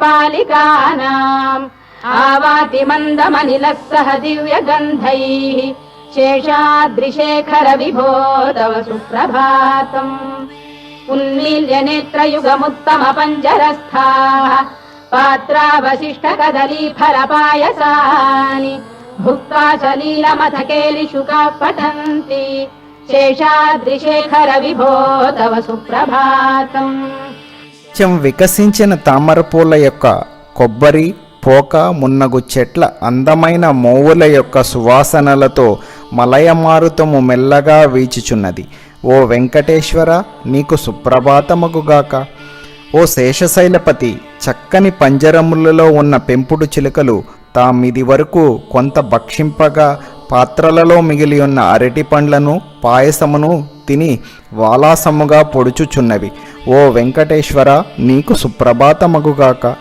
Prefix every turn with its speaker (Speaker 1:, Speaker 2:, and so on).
Speaker 1: పాలికానాం ఆవాతి మందమనిలః సహ దివ్యగంధైః శేషాద్రిశేఖర విభో తవ సుప్రభాతం ఉన్మీల్య నేత్రయుగముత్తమ పంజరస్థాః పాత్రావశిష్ట కదలీ ఫలపాయసాని భుక్త్వా సలీలమథ కేలిషుకాః పఠంతి శేషాద్రిశేఖర విభో తవ సుప్రభాతం.
Speaker 2: కొంచెం వికసించిన తామరపూల యొక్క కొబ్బరి పోక మున్నగు చెట్ల అందమైన మోవుల యొక్క సువాసనలతో మలయమారుతము మెల్లగా వీచుచున్నది. ఓ వెంకటేశ్వర, నీకు సుప్రభాతమగుగాక. ఓ శేషశైలపతి, చక్కని పంజరములలో ఉన్న పెంపుడు చిలుకలు తామిది వరకు కొంత భక్షింపగా పాత్రలలో మిగిలి ఉన్న అరటి పండ్లను పాయసమును తిని వాలాసముగా పొడుచుచున్నవి. ఓ వెంకటేశ్వర, నీకు సుప్రభాతమగుగాక.